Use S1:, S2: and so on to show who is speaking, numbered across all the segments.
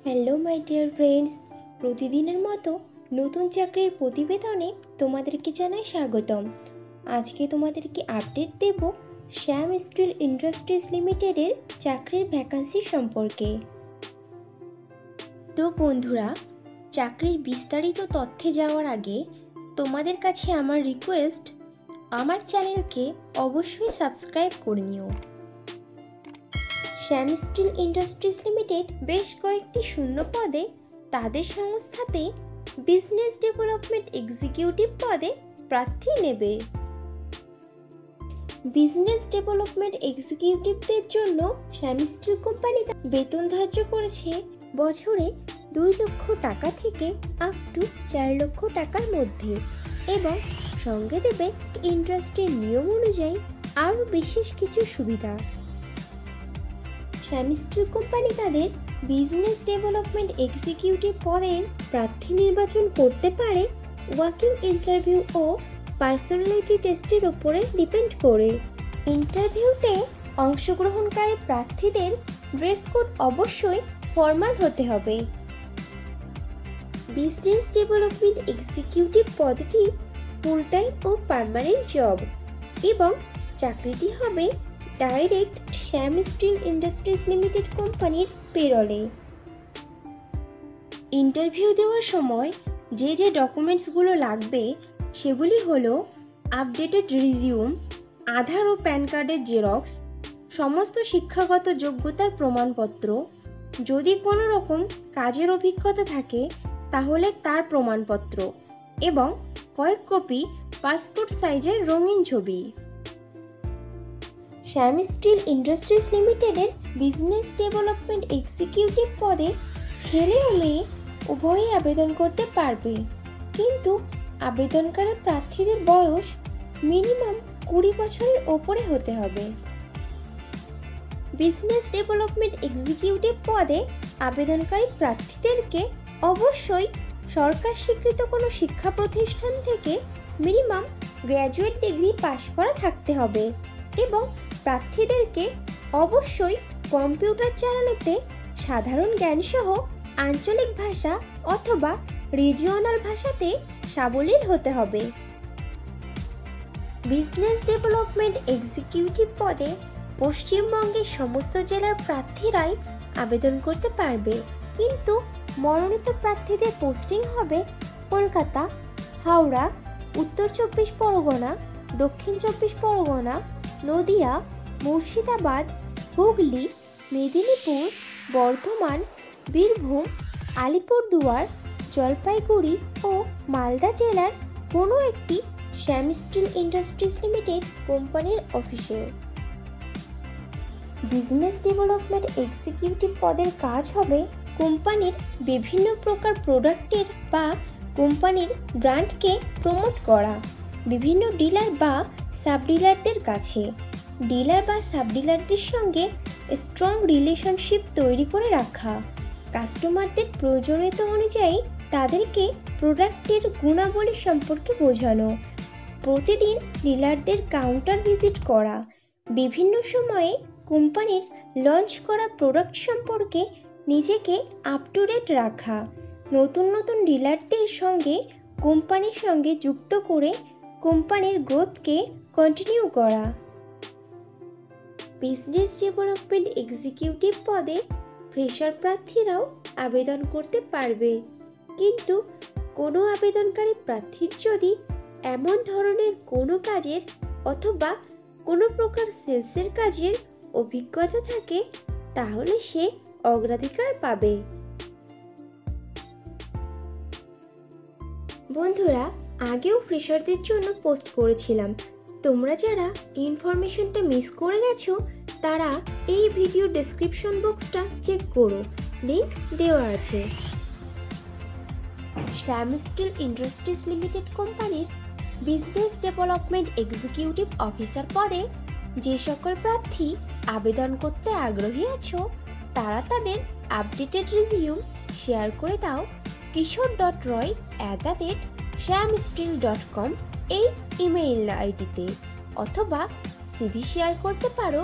S1: Hello my dear friends, প্রতিদিনের মতো নতুন চাকরির প্রতিবেদনে তোমাদেরকে জানাই স্বাগতম। আজকে তোমাদেরকে আপডেট দেব শ্যাম স্টিল ইন্ডাস্ট্রিজ লিমিটেডের চাকরির ভ্যাকান্সি সম্পর্কে। তো বন্ধুরা, চাকরির বিস্তারিত তথ্যে যাওয়ার আগে তোমাদের কাছে আমার রিকোয়েস্ট, আমার চ্যানেলকে অবশ্যই সাবস্ক্রাইব করে নিও। শ্যাম স্টিল ইন্ডাস্ট্রিজ লিমিটেড বেশ কয়েকটি শূন্য পদে তাদের সংস্থাতে বিজনেস ডেভেলপমেন্ট এক্সিকিউটিভ পদে প্রার্থী নেবে। বিজনেস ডেভেলপমেন্ট এক্সিকিউটিভদের জন্য শ্যাম স্টিল কোম্পানি বেতন ধার্য করেছে বছরে 2 লক্ষ টাকা থেকে আপ টু 4 লক্ষ টাকার মধ্যে, এবং সঙ্গে দেবে ইন্ডাস্ট্রির নিয়ম অনুযায়ী আরও বিশেষ কিছু সুবিধা। শ্যাম স্টিল কোম্পানি তাদের বিজনেস ডেভেলপমেন্ট এক্সিকিউটিভ পদের প্রার্থী নির্বাচন করতে পারে ওয়াকিং ইন্টারভিউ ও পার্সোনালিটি টেস্টের উপরে ডিপেন্ড করে। ইন্টারভিউতে অংশগ্রহণকারী প্রার্থীদের ড্রেস কোড অবশ্যই ফর্মাল হতে হবে। বিজনেস ডেভেলপমেন্ট এক্সিকিউটিভ পদটি ফুল টাইম ও পার্মানেন্ট জব, এবং চাকরিটি হবে ডাইরেক্ট শ্যাম স্টিল ইন্ডাস্ট্রিজ লিমিটেড কোম্পানির পেরোলে। ইন্টারভিউ দেওয়ার সময় যে ডকুমেন্টসগুলো লাগবে সেগুলি হলো আপডেটেড রিজিউম, আধার ও প্যান কার্ডের জেরক্স, সমস্ত শিক্ষাগত যোগ্যতার প্রমাণপত্র, যদি কোনো রকম কাজের অভিজ্ঞতা থাকে তাহলে তার প্রমাণপত্র, এবং কয়েক কপি পাসপোর্ট সাইজের রঙিন ছবি। শ্যাম স্টিল ইন্ডাস্ট্রিজ লিমিটেডের বিজনেস ডেভেলপমেন্ট এক্সিকিউটিভ পদে ছেলে ও মেয়ে উভয়ই আবেদন করতে পারবে, কিন্তু আবেদনকারী প্রার্থীদের বয়স মিনিমাম 20 বছরের ওপরে হতে হবে। বিজনেস ডেভেলপমেন্ট এক্সিকিউটিভ পদে আবেদনকারী প্রার্থীদেরকে অবশ্যই সরকার স্বীকৃত কোনো শিক্ষা প্রতিষ্ঠান থেকে মিনিমাম গ্র্যাজুয়েট ডিগ্রি পাশ করা থাকতে হবে, এবং প্রার্থীদেরকে অবশ্যই কম্পিউটার চালানোতে সাধারণ জ্ঞানসহ আঞ্চলিক ভাষা অথবা রিজিওনাল ভাষাতে সাবলীল হতে হবে। বিজনেস ডেভেলপমেন্ট এক্সিকিউটিভ পদে পশ্চিমবঙ্গের সমস্ত জেলার প্রার্থীরাই আবেদন করতে পারবে, কিন্তু মনোনীত প্রার্থীদের পোস্টিং হবে কলকাতা, হাওড়া, উত্তর 24 পরগনা, দক্ষিণ 24 পরগনা, নদিয়া, মুর্শিদাবাদ, হুগলি, মেদিনীপুর, বর্ধমান, বীরভূম, আলিপুরদুয়ার, জলপাইগুড়ি ও মালদা জেলার কোনো একটি শ্যাম স্টিল ইন্ডাস্ট্রিজ লিমিটেড কোম্পানির অফিসে। বিজনেস ডেভেলপমেন্ট এক্সিকিউটিভ পদের কাজ হবে কোম্পানির বিভিন্ন প্রকার প্রোডাক্টের বা কোম্পানির ব্র্যান্ডকে প্রমোট করা বিভিন্ন ডিলার বা সাব ডিলারদের কাছে। ডিলার বা সাব ডিলারদের সঙ্গে স্ট্রং রিলেশনশিপ তৈরি করে রাখা, কাস্টমারদের প্রয়োজনীয়তা অনুযায়ী তাদেরকে প্রোডাক্টের গুণাবলী সম্পর্কে বোঝানো, প্রতিদিন ডিলারদের কাউন্টার ভিজিট করা, বিভিন্ন সময়ে কোম্পানির লঞ্চ করা প্রোডাক্ট সম্পর্কে নিজেকে আপ টু ডেট রাখা, নতুন নতুন ডিলারদের সঙ্গে কোম্পানির সঙ্গে যুক্ত করে কোম্পানির গ্রোথকে কন্টিনিউ করা। বিজনেস ডেভেলপমেন্ট এক্সিকিউটিভ পদে ফ্রেশার প্রার্থীরাও আবেদন করতে পারবে, কিন্তু কোনো আবেদনকারী প্রার্থীর যদি এমন ধরনের কোনো কাজের অথবা কোনো প্রকার সেলসের কাজের অভিজ্ঞতা থাকে তাহলে সে অগ্রাধিকার পাবে। বন্ধুরা, আগেও ফ্রেশারদের জন্য পোস্ট করেছিলাম, তোমরা যারা ইনফরমেশনটা মিস করে গেছো তারা এই ভিডিও ডেসক্রিপশন বক্সটা চেক করো, লিংক দেওয়া আছে। শ্যাম স্টিল ইন্ডাস্ট্রিজ লিমিটেড কোম্পানির বিজনেস ডেভেলপমেন্ট এক্সিকিউটিভ অফিসার পদে যে সকল প্রার্থী আবেদন করতে আগ্রহী আছো তারা তাদের আপডেটেড রিজিউম শেয়ার করে দাও kishore.roy@shamsteel.com এই ইমেইল আইডিতে, অথবা সিভি শেয়ার করতে পারো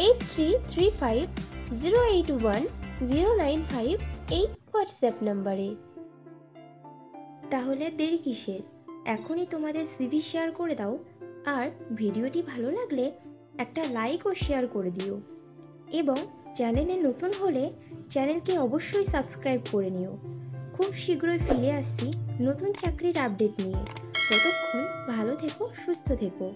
S1: 83350811 095 এই হোয়াটসঅ্যাপ নাম্বারে। তাহলে দেরি কিসের, এখনই তোমাদের সিভি শেয়ার করে দাও। আর ভিডিওটি ভালো লাগলে একটা লাইক ও শেয়ার করে দিও, এবং চ্যানেলে নতুন হলে চ্যানেলকে অবশ্যই সাবস্ক্রাইব করে নিও। খুব শীঘ্রই ফিরে আসছি নতুন চাকরির আপডেট নিয়ে। ততক্ষণ ভালো থেকো, সুস্থ থেকো।